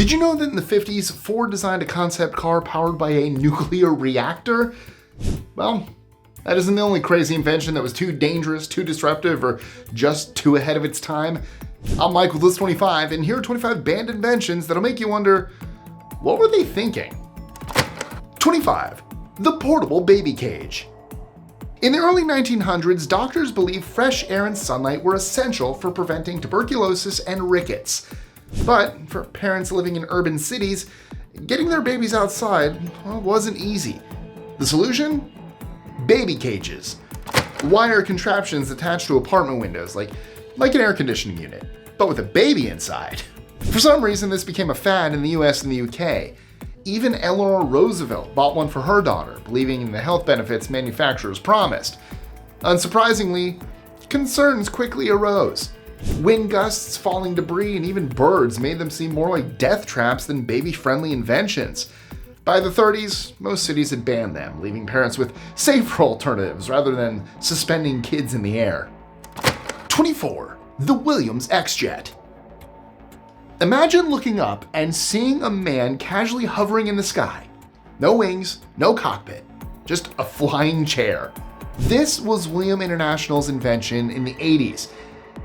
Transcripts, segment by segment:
Did you know that in the 50s, Ford designed a concept car powered by a nuclear reactor? Well, that isn't the only crazy invention that was too dangerous, too disruptive, or just too ahead of its time. I'm Mike with List 25, and here are 25 banned inventions that'll make you wonder, what were they thinking? 25. The portable baby cage. In the early 1900s, doctors believed fresh air and sunlight were essential for preventing tuberculosis and rickets. But for parents living in urban cities, getting their babies outside wasn't easy. The solution? Baby cages. Wire contraptions attached to apartment windows, like an air conditioning unit, but with a baby inside. For some reason, this became a fad in the US and the UK. Even Eleanor Roosevelt bought one for her daughter, believing in the health benefits manufacturers promised. Unsurprisingly, concerns quickly arose. Wind gusts, falling debris, and even birds made them seem more like death traps than baby-friendly inventions. By the 30s, most cities had banned them, leaving parents with safer alternatives rather than suspending kids in the air. 24. The Williams X-Jet. Imagine looking up and seeing a man casually hovering in the sky. No wings, no cockpit, just a flying chair. This was William International's invention in the 80s,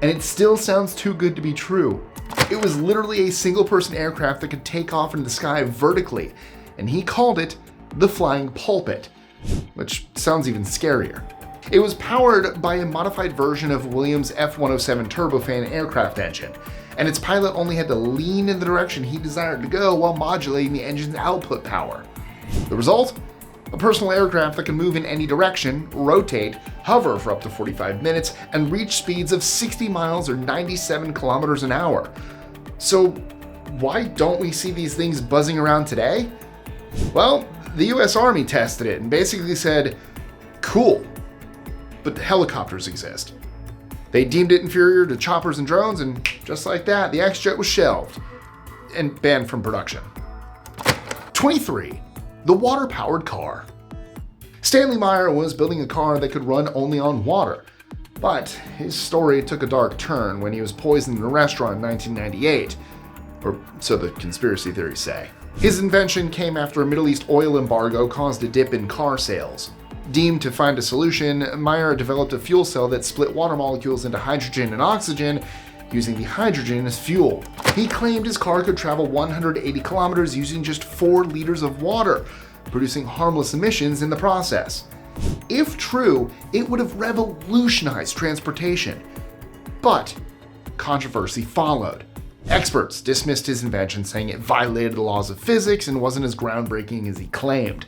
and it still sounds too good to be true. It was literally a single-person aircraft that could take off into the sky vertically, and he called it the Flying Pulpit, which sounds even scarier. It was powered by a modified version of Williams' F-107 turbofan aircraft engine, and its pilot only had to lean in the direction he desired to go while modulating the engine's output power. The result? A personal aircraft that can move in any direction, rotate, hover for up to 45 minutes, and reach speeds of 60 miles or 97 kilometers an hour. So why don't we see these things buzzing around today? Well, the US Army tested it and basically said, cool, but helicopters exist. They deemed it inferior to choppers and drones, and just like that, the X-Jet was shelved and banned from production. 23. The water-powered car. Stanley Meyer was building a car that could run only on water, but his story took a dark turn when he was poisoned in a restaurant in 1998, or so the conspiracy theories say. His invention came after a Middle East oil embargo caused a dip in car sales. Deemed to find a solution, Meyer developed a fuel cell that split water molecules into hydrogen and oxygen, using the hydrogen as fuel. He claimed his car could travel 180 kilometers using just 4 liters of water, producing harmless emissions in the process. If true, it would have revolutionized transportation. But controversy followed. Experts dismissed his invention, saying it violated the laws of physics and wasn't as groundbreaking as he claimed.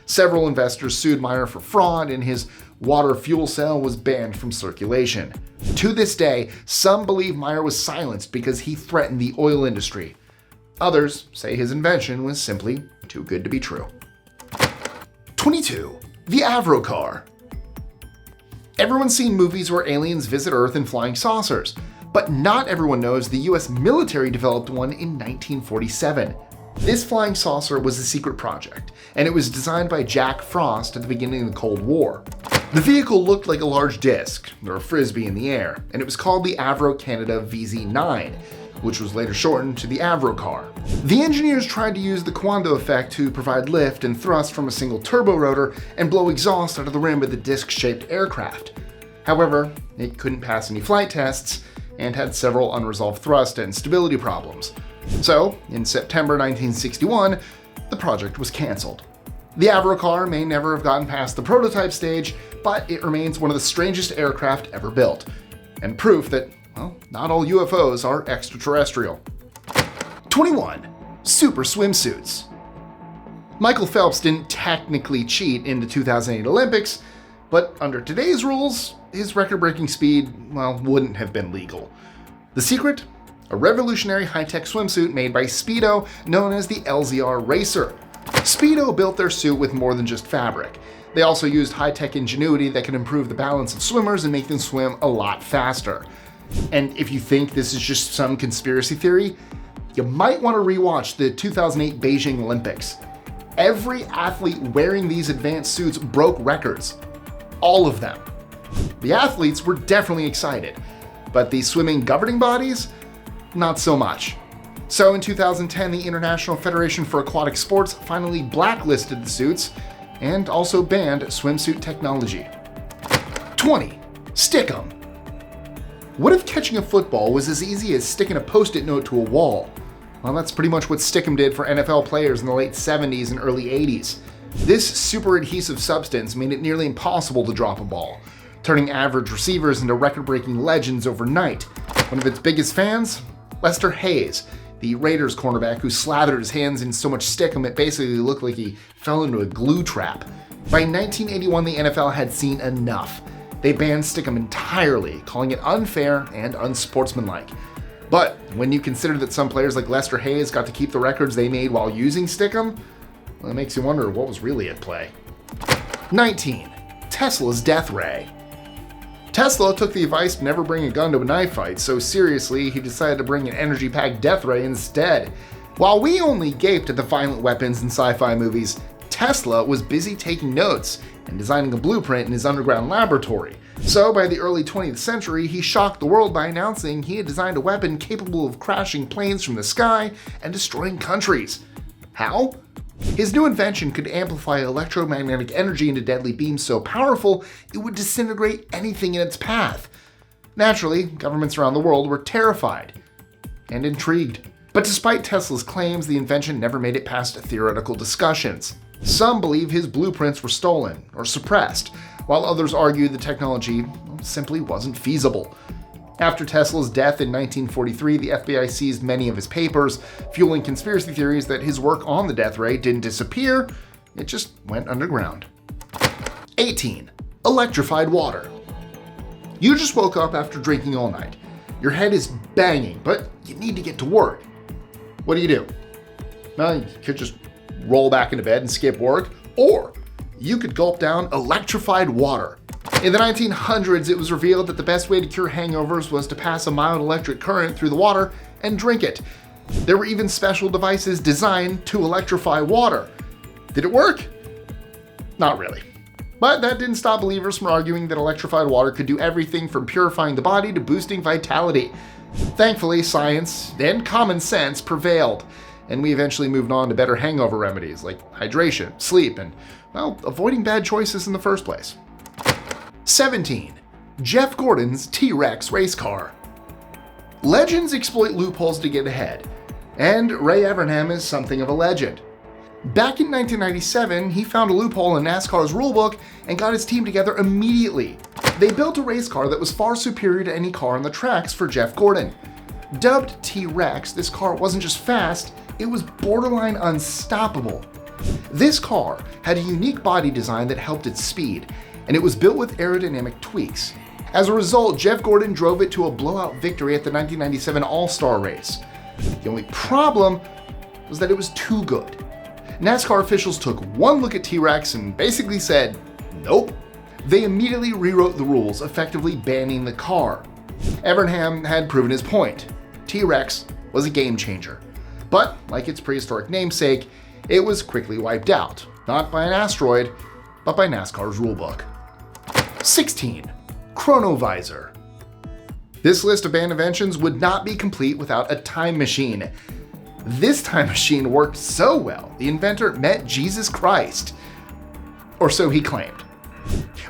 Several investors sued Meyer for fraud, and his water fuel cell was banned from circulation. To this day, some believe Meyer was silenced because he threatened the oil industry. Others say his invention was simply too good to be true. 22. The Avrocar. Everyone's seen movies where aliens visit Earth in flying saucers, but not everyone knows the US military developed one in 1947. This flying saucer was a secret project, and it was designed by Jack Frost at the beginning of the Cold War. The vehicle looked like a large disc, or a frisbee in the air, and it was called the Avro Canada VZ9, which was later shortened to the Avrocar. The engineers tried to use the Kondo effect to provide lift and thrust from a single turbo rotor and blow exhaust out of the rim of the disc-shaped aircraft. However, it couldn't pass any flight tests and had several unresolved thrust and stability problems. So, in September 1961, the project was canceled. The Avrocar may never have gotten past the prototype stage, but it remains one of the strangest aircraft ever built, and proof that, well, not all UFOs are extraterrestrial. 21. Super swimsuits. Michael Phelps didn't technically cheat in the 2008 Olympics, but under today's rules, his record-breaking speed, well, wouldn't have been legal. The secret? A revolutionary high-tech swimsuit made by Speedo known as the LZR Racer. Speedo built their suit with more than just fabric. They also used high-tech ingenuity that could improve the balance of swimmers and make them swim a lot faster. And if you think this is just some conspiracy theory, you might want to rewatch the 2008 Beijing Olympics. Every athlete wearing these advanced suits broke records. All of them. The athletes were definitely excited, but the swimming governing bodies, not so much. So in 2010, the International Federation for Aquatic Sports finally blacklisted the suits and also banned swimsuit technology. 20. Stickum. What if catching a football was as easy as sticking a post-it note to a wall? Well, that's pretty much what Stickum did for NFL players in the late 70s and early 80s. This super adhesive substance made it nearly impossible to drop a ball, turning average receivers into record-breaking legends overnight. One of its biggest fans? Lester Hayes, the Raiders cornerback who slathered his hands in so much Stickum it basically looked like he fell into a glue trap. By 1981, the NFL had seen enough. They banned Stickum entirely, calling it unfair and unsportsmanlike. But when you consider that some players like Lester Hayes got to keep the records they made while using Stickum, well, it makes you wonder what was really at play. 19. Tesla's death ray. Tesla took the advice to never bring a gun to a knife fight so seriously he decided to bring an energy-packed death ray instead. While we only gaped at the violent weapons in sci-fi movies, Tesla was busy taking notes and designing a blueprint in his underground laboratory. So by the early 20th century, he shocked the world by announcing he had designed a weapon capable of crashing planes from the sky and destroying countries. How? His new invention could amplify electromagnetic energy into deadly beams so powerful it would disintegrate anything in its path. Naturally, governments around the world were terrified and intrigued. But despite Tesla's claims, the invention never made it past theoretical discussions. Some believe his blueprints were stolen or suppressed, while others argue the technology simply wasn't feasible. After Tesla's death in 1943, the FBI seized many of his papers, fueling conspiracy theories that his work on the death ray didn't disappear, it just went underground. 18. Electrified water. You just woke up after drinking all night. Your head is banging, but you need to get to work. What do? Well, you could just roll back into bed and skip work, or you could gulp down electrified water. In the 1900s, it was revealed that the best way to cure hangovers was to pass a mild electric current through the water and drink it. There were even special devices designed to electrify water. Did it work? Not really. But that didn't stop believers from arguing that electrified water could do everything from purifying the body to boosting vitality. Thankfully, science and common sense prevailed, and we eventually moved on to better hangover remedies like hydration, sleep, and, well, avoiding bad choices in the first place. 17. Jeff Gordon's T-Rex Racecar. Legends exploit loopholes to get ahead, and Ray Evernham is something of a legend. Back in 1997, he found a loophole in NASCAR's rulebook and got his team together immediately. They built a race car that was far superior to any car on the tracks for Jeff Gordon. Dubbed T-Rex, this car wasn't just fast, it was borderline unstoppable. This car had a unique body design that helped its speed, and it was built with aerodynamic tweaks. As a result, Jeff Gordon drove it to a blowout victory at the 1997 All-Star race. The only problem was that it was too good. NASCAR officials took one look at T-Rex and basically said, nope. They immediately rewrote the rules, effectively banning the car. Evernham had proven his point. T-Rex was a game changer. But, like its prehistoric namesake, it was quickly wiped out, not by an asteroid, but by NASCAR's rulebook. 16. Chronovisor. This list of banned inventions would not be complete without a time machine. This time machine worked so well, the inventor met Jesus Christ. Or so he claimed.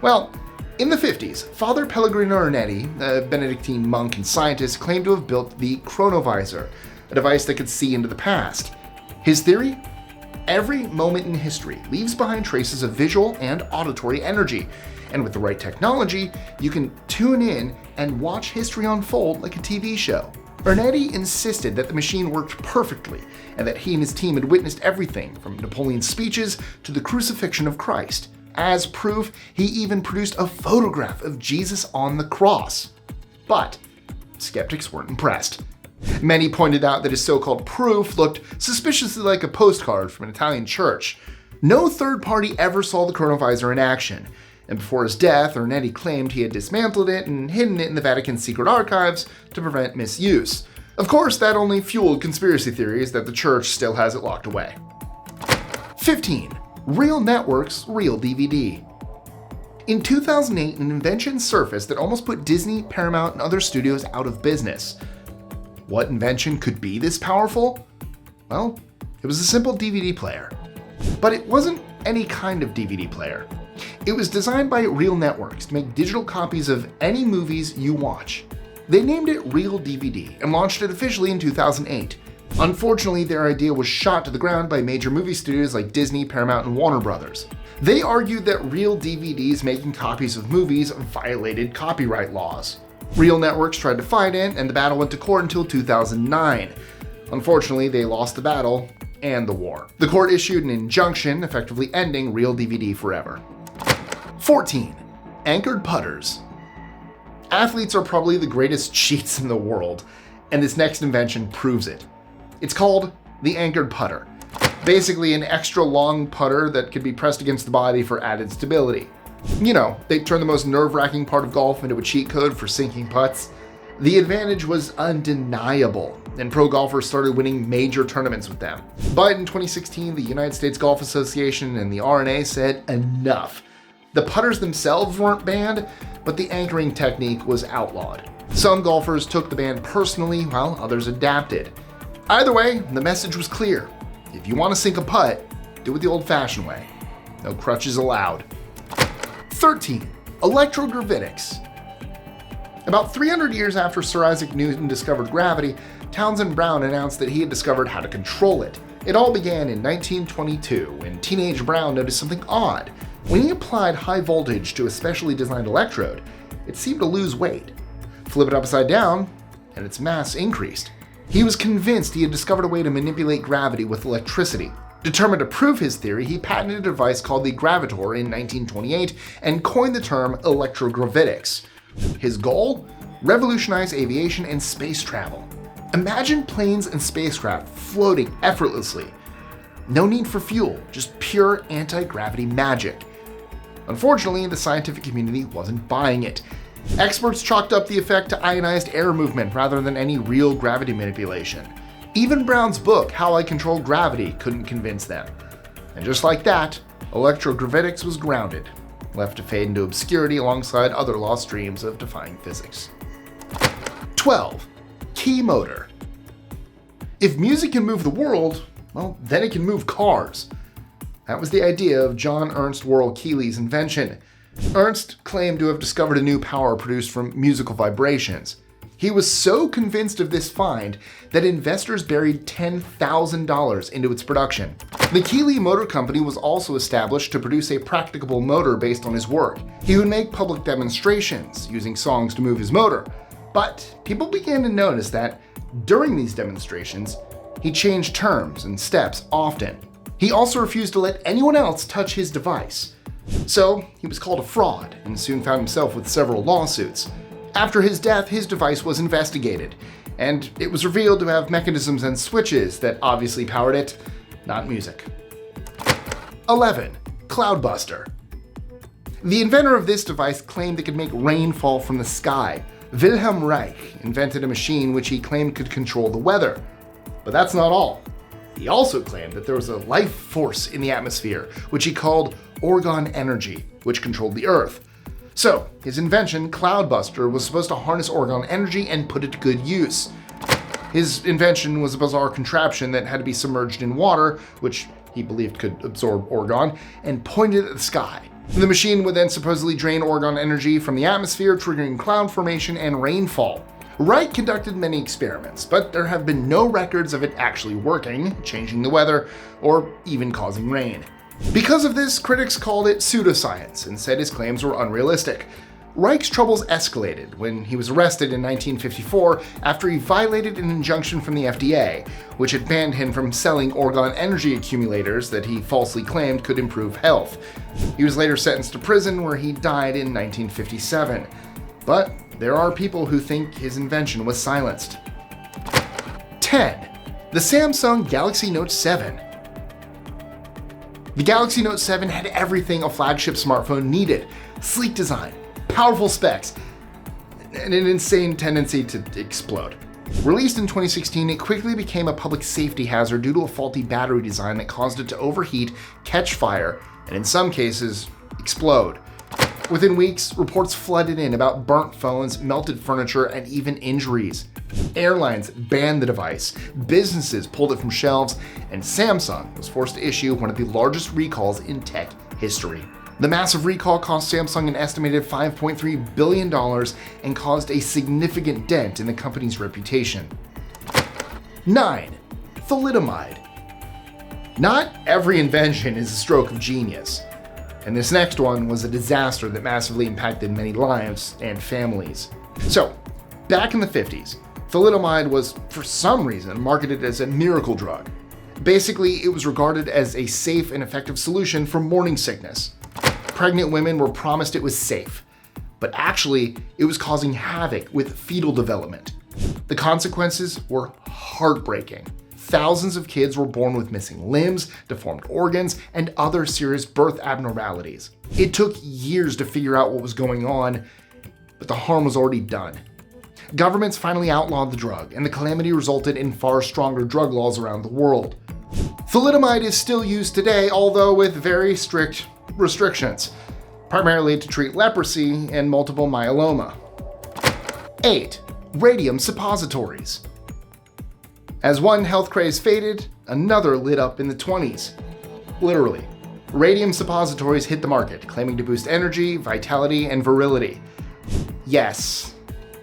Well, in the 50s, Father Pellegrino Ernetti, a Benedictine monk and scientist, claimed to have built the Chronovisor, a device that could see into the past. His theory? Every moment in history leaves behind traces of visual and auditory energy, and with the right technology, you can tune in and watch history unfold like a TV show. Ernetti insisted that the machine worked perfectly, and that he and his team had witnessed everything from Napoleon's speeches to the crucifixion of Christ. As proof, he even produced a photograph of Jesus on the cross. But skeptics weren't impressed. Many pointed out that his so-called proof looked suspiciously like a postcard from an Italian church. No third party ever saw the Chronovisor in action, and before his death, Ernetti claimed he had dismantled it and hidden it in the Vatican's secret archives to prevent misuse. Of course, that only fueled conspiracy theories that the church still has it locked away. 15. Real Network's RealDVD. In 2008, an invention surfaced that almost put Disney, Paramount, and other studios out of business. What invention could be this powerful? Well, it was a simple DVD player. But it wasn't any kind of DVD player. It was designed by Real Networks to make digital copies of any movies you watch. They named it RealDVD and launched it officially in 2008. Unfortunately, their idea was shot to the ground by major movie studios like Disney, Paramount, and Warner Brothers. They argued that RealDVD's making copies of movies violated copyright laws. Real Networks tried to fight it, and the battle went to court until 2009. Unfortunately, they lost the battle and the war. The court issued an injunction, effectively ending RealDVD forever. 14. Anchored putters. Athletes are probably the greatest cheats in the world, and this next invention proves it. It's called the anchored putter. Basically an extra long putter that could be pressed against the body for added stability. You know, they turned the most nerve-wracking part of golf into a cheat code for sinking putts. The advantage was undeniable, and pro golfers started winning major tournaments with them. But in 2016, the United States Golf Association and the R&A said enough. The putters themselves weren't banned, but the anchoring technique was outlawed. Some golfers took the ban personally, while others adapted. Either way, the message was clear. If you want to sink a putt, do it the old-fashioned way. No crutches allowed. 13. Electrogravitics. About 300 years after Sir Isaac Newton discovered gravity, Townsend Brown announced that he had discovered how to control it. It all began in 1922 when teenage Brown noticed something odd. When he applied high voltage to a specially designed electrode, it seemed to lose weight. Flip it upside down, and its mass increased. He was convinced he had discovered a way to manipulate gravity with electricity. Determined to prove his theory, he patented a device called the Gravitor in 1928 and coined the term Electrogravitics. His goal? Revolutionize aviation and space travel. Imagine planes and spacecraft floating effortlessly. No need for fuel, just pure anti-gravity magic. Unfortunately, the scientific community wasn't buying it. Experts chalked up the effect to ionized air movement rather than any real gravity manipulation. Even Brown's book, How I Controlled Gravity, couldn't convince them. And just like that, electrogravitics was grounded, left to fade into obscurity alongside other lost dreams of defying physics. 12. Key motor. If music can move the world, well, then it can move cars. That was the idea of John Ernst Worrell Keeley's invention. Ernst claimed to have discovered a new power produced from musical vibrations. He was so convinced of this find that investors buried $10,000 into its production. The Keeley Motor Company was also established to produce a practicable motor based on his work. He would make public demonstrations, using songs to move his motor. But people began to notice that during these demonstrations, he changed terms and steps often. He also refused to let anyone else touch his device. So he was called a fraud and soon found himself with several lawsuits. After his death, his device was investigated, and it was revealed to have mechanisms and switches that obviously powered it, not music. 11. Cloudbuster. The inventor of this device claimed it could make rain fall from the sky. Wilhelm Reich invented a machine which he claimed could control the weather. But that's not all. He also claimed that there was a life force in the atmosphere, which he called orgone energy, which controlled the Earth. So, his invention, Cloudbuster, was supposed to harness orgone energy and put it to good use. His invention was a bizarre contraption that had to be submerged in water, which he believed could absorb orgone, and pointed at the sky. The machine would then supposedly drain orgone energy from the atmosphere, triggering cloud formation and rainfall. Wright conducted many experiments, but there have been no records of it actually working, changing the weather, or even causing rain. Because of this, critics called it pseudoscience and said his claims were unrealistic. Reich's troubles escalated when he was arrested in 1954 after he violated an injunction from the FDA, which had banned him from selling orgone energy accumulators that he falsely claimed could improve health. He was later sentenced to prison, where he died in 1957. But there are people who think his invention was silenced. 10. The Samsung Galaxy Note 7. The Galaxy Note 7 had everything a flagship smartphone needed: sleek design, powerful specs, and an insane tendency to explode. Released in 2016, it quickly became a public safety hazard due to a faulty battery design that caused it to overheat, catch fire, and in some cases, explode. Within weeks, reports flooded in about burnt phones, melted furniture, and even injuries. Airlines banned the device, businesses pulled it from shelves, and Samsung was forced to issue one of the largest recalls in tech history. The massive recall cost Samsung an estimated $5.3 billion and caused a significant dent in the company's reputation. 9. Thalidomide. Not every invention is a stroke of genius, and this next one was a disaster that massively impacted many lives and families. So, back in the 50s, thalidomide was, for some reason, marketed as a miracle drug. Basically, it was regarded as a safe and effective solution for morning sickness. Pregnant women were promised it was safe, but actually, it was causing havoc with fetal development. The consequences were heartbreaking. Thousands of kids were born with missing limbs, deformed organs, and other serious birth abnormalities. It took years to figure out what was going on, but the harm was already done. Governments finally outlawed the drug, and the calamity resulted in far stronger drug laws around the world. Thalidomide is still used today, although with very strict restrictions, primarily to treat leprosy and multiple myeloma. 8. Radium suppositories. As one health craze faded, another lit up in the 20s. Literally. Radium suppositories hit the market, claiming to boost energy, vitality, and virility. Yes,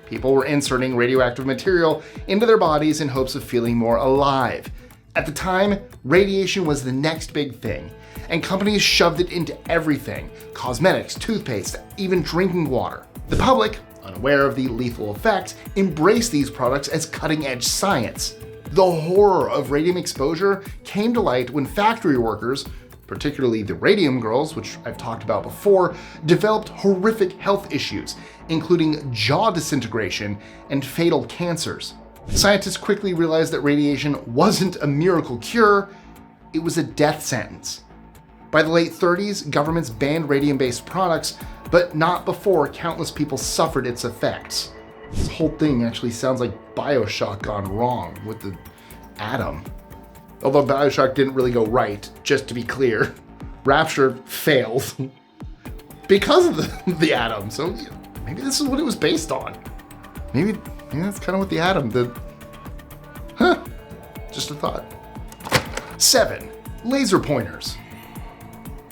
people were inserting radioactive material into their bodies in hopes of feeling more alive. At the time, radiation was the next big thing, and companies shoved it into everything: cosmetics, toothpaste, even drinking water. The public, unaware of the lethal effects, embraced these products as cutting-edge science. The horror of radium exposure came to light when factory workers, particularly the radium girls, which I've talked about before, developed horrific health issues, including jaw disintegration and fatal cancers. Scientists quickly realized that radiation wasn't a miracle cure, it was a death sentence. By the late 30s, governments banned radium-based products, but not before countless people suffered its effects. This whole thing actually sounds like BioShock gone wrong with the atom. Although BioShock didn't really go right, just to be clear. Rapture failed because of the atom, so maybe this is what it was based on. Maybe that's kind of what the atom did. Just a thought. 7. Laser pointers.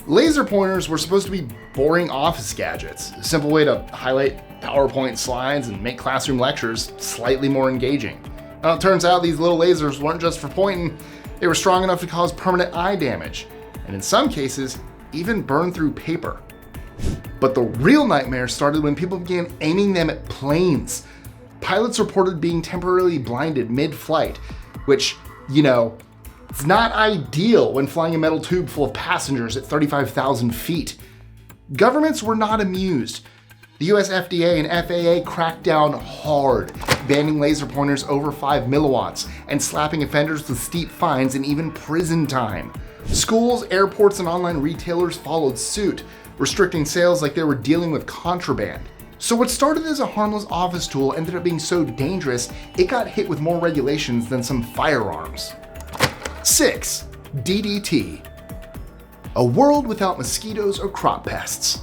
Laser pointers were supposed to be boring office gadgets, a simple way to highlight PowerPoint slides and make classroom lectures slightly more engaging. Well, it turns out these little lasers weren't just for pointing, they were strong enough to cause permanent eye damage, and in some cases, even burn through paper. But the real nightmare started when people began aiming them at planes. Pilots reported being temporarily blinded mid-flight, which, it's not ideal when flying a metal tube full of passengers at 35,000 feet. Governments were not amused. The US FDA and FAA cracked down hard, banning laser pointers over 5 milliwatts and slapping offenders with steep fines and even prison time. Schools, airports, and online retailers followed suit, restricting sales like they were dealing with contraband. So what started as a harmless office tool ended up being so dangerous, it got hit with more regulations than some firearms. 6. DDT. A world without mosquitoes or crop pests.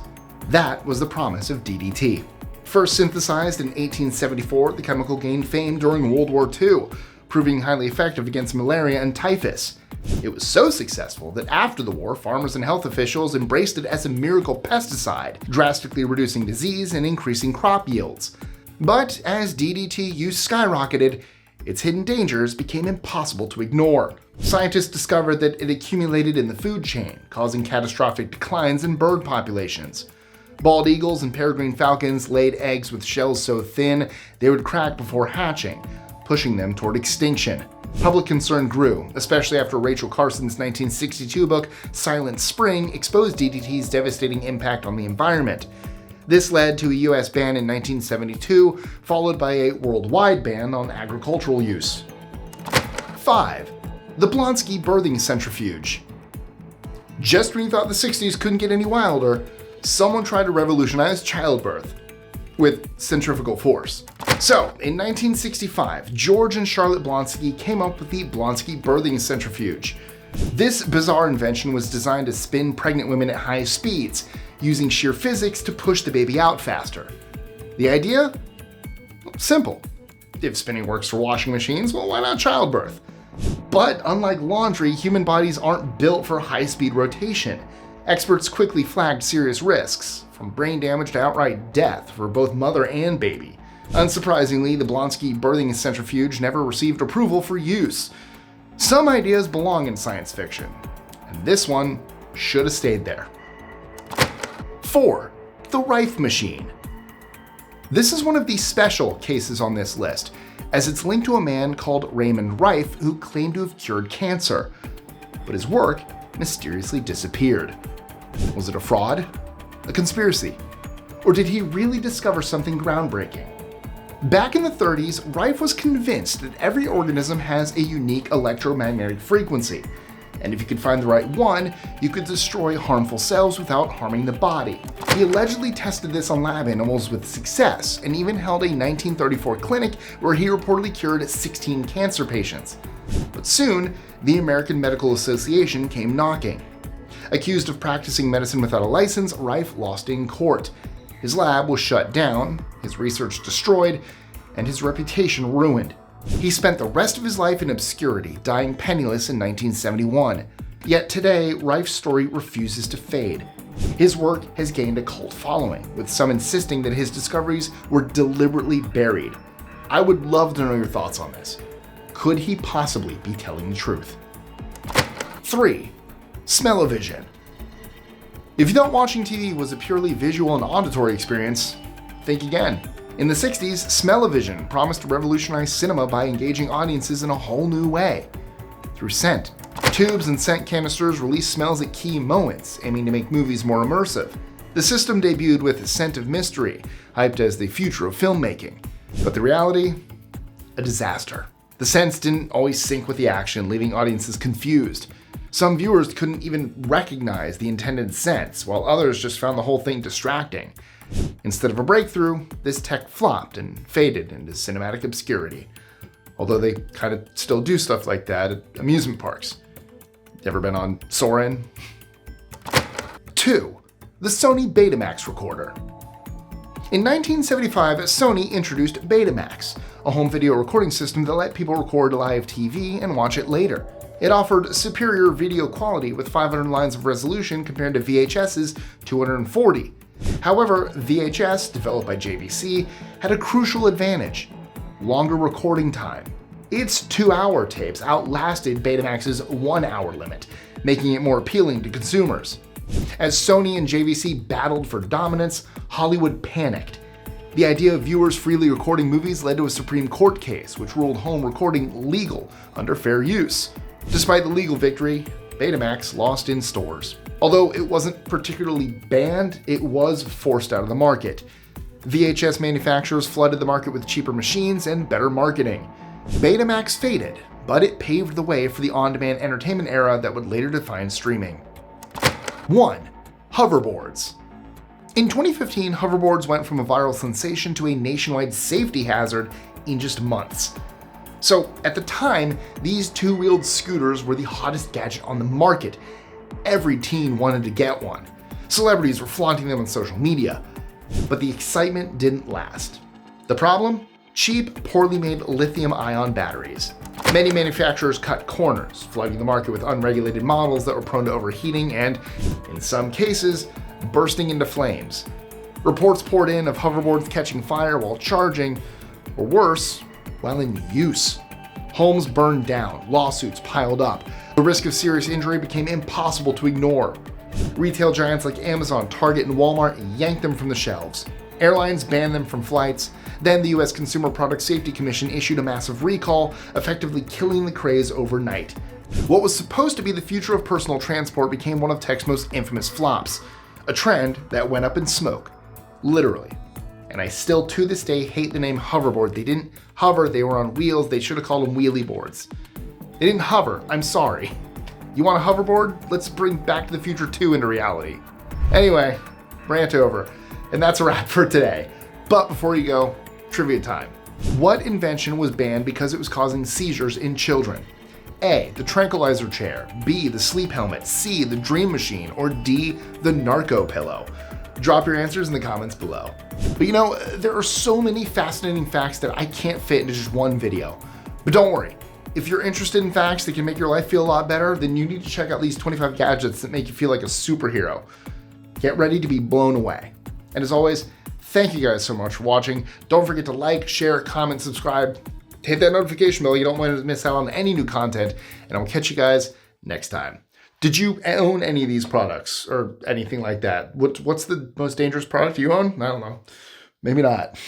That was the promise of DDT. First synthesized in 1874, the chemical gained fame during World War II, proving highly effective against malaria and typhus. It was so successful that after the war, farmers and health officials embraced it as a miracle pesticide, drastically reducing disease and increasing crop yields. But as DDT use skyrocketed, its hidden dangers became impossible to ignore. Scientists discovered that it accumulated in the food chain, causing catastrophic declines in bird populations. Bald eagles and peregrine falcons laid eggs with shells so thin they would crack before hatching, pushing them toward extinction. Public concern grew, especially after Rachel Carson's 1962 book, Silent Spring, exposed DDT's devastating impact on the environment. This led to a US ban in 1972, followed by a worldwide ban on agricultural use. 5. The Blonsky birthing centrifuge. Just when you thought the 60s couldn't get any wilder, someone tried to revolutionize childbirth with centrifugal force. So, in 1965, George and Charlotte Blonsky came up with the Blonsky birthing centrifuge. This bizarre invention was designed to spin pregnant women at high speeds, using sheer physics to push the baby out faster. The idea? Simple. If spinning works for washing machines, well, why not childbirth? But unlike laundry, human bodies aren't built for high-speed rotation. Experts quickly flagged serious risks, from brain damage to outright death for both mother and baby. Unsurprisingly, the Blonsky birthing centrifuge never received approval for use. Some ideas belong in science fiction, and this one should have stayed there. 4. The Rife Machine. This is one of the special cases on this list, as it's linked to a man called Raymond Rife who claimed to have cured cancer, but his work mysteriously disappeared. Was it a fraud? A conspiracy? Or did he really discover something groundbreaking? Back in the 30s, Rife was convinced that every organism has a unique electromagnetic frequency, and if you could find the right one, you could destroy harmful cells without harming the body. He allegedly tested this on lab animals with success, and even held a 1934 clinic where he reportedly cured 16 cancer patients. But soon, the American Medical Association came knocking. Accused of practicing medicine without a license, Rife lost in court. His lab was shut down, his research destroyed, and his reputation ruined. He spent the rest of his life in obscurity, dying penniless in 1971. Yet today, Rife's story refuses to fade. His work has gained a cult following, with some insisting that his discoveries were deliberately buried. I would love to know your thoughts on this. Could he possibly be telling the truth? 3. Smell-o-vision. If you thought watching TV was a purely visual and auditory experience, think again. In the 60s, smell-o-vision promised to revolutionize cinema by engaging audiences in a whole new way. Through scent. Tubes and scent canisters release smells at key moments, aiming to make movies more immersive. The system debuted with Scent of Mystery, hyped as the future of filmmaking. But the reality? A disaster. The scents didn't always sync with the action, leaving audiences confused. Some viewers couldn't even recognize the intended scents, while others just found the whole thing distracting. Instead of a breakthrough, this tech flopped and faded into cinematic obscurity. Although they kind of still do stuff like that at amusement parks. Ever been on Soarin'? 2. The Sony Betamax recorder. In 1975, Sony introduced Betamax, a home video recording system that let people record live TV and watch it later. It offered superior video quality with 500 lines of resolution compared to VHS's 240. However, VHS, developed by JVC, had a crucial advantage: longer recording time. Its 2-hour tapes outlasted Betamax's 1-hour limit, making it more appealing to consumers. As Sony and JVC battled for dominance, Hollywood panicked. The idea of viewers freely recording movies led to a Supreme Court case, which ruled home recording legal under fair use. Despite the legal victory, Betamax lost in stores. Although it wasn't particularly banned, it was forced out of the market. VHS manufacturers flooded the market with cheaper machines and better marketing. Betamax faded, but it paved the way for the on-demand entertainment era that would later define streaming. 1. Hoverboards. In 2015, hoverboards went from a viral sensation to a nationwide safety hazard in just months. So at the time, these two-wheeled scooters were the hottest gadget on the market. Every teen wanted to get one. Celebrities were flaunting them on social media. But the excitement didn't last. The problem? Cheap, poorly made lithium-ion batteries. Many manufacturers cut corners, flooding the market with unregulated models that were prone to overheating and, in some cases, bursting into flames. Reports poured in of hoverboards catching fire while charging, or worse, while in use. Homes burned down, lawsuits piled up. The risk of serious injury became impossible to ignore. Retail giants like Amazon, Target, and Walmart yanked them from the shelves. Airlines banned them from flights. Then the US Consumer Product Safety Commission issued a massive recall, effectively killing the craze overnight. What was supposed to be the future of personal transport became one of tech's most infamous flops, a trend that went up in smoke, literally. And I still to this day hate the name hoverboard. They didn't hover, they were on wheels. They should have called them wheelie boards. They didn't hover, I'm sorry. You want a hoverboard? Let's bring Back to the Future 2 into reality. Anyway, rant over. And that's a wrap for today. But before you go, trivia time. What invention was banned because it was causing seizures in children? A, the tranquilizer chair, B, the sleep helmet, C, the dream machine, or D, the narco pillow? Drop your answers in the comments below. But you know, there are so many fascinating facts that I can't fit into just one video. But don't worry, if you're interested in facts that can make your life feel a lot better, then you need to check out these 25 gadgets that make you feel like a superhero. Get ready to be blown away. And as always, thank you guys so much for watching. Don't forget to like, share, comment, subscribe, hit that notification bell. You don't want to miss out on any new content, and I'll catch you guys next time. Did you own any of these products or anything like that? What's the most dangerous product you own? I don't know. Maybe not.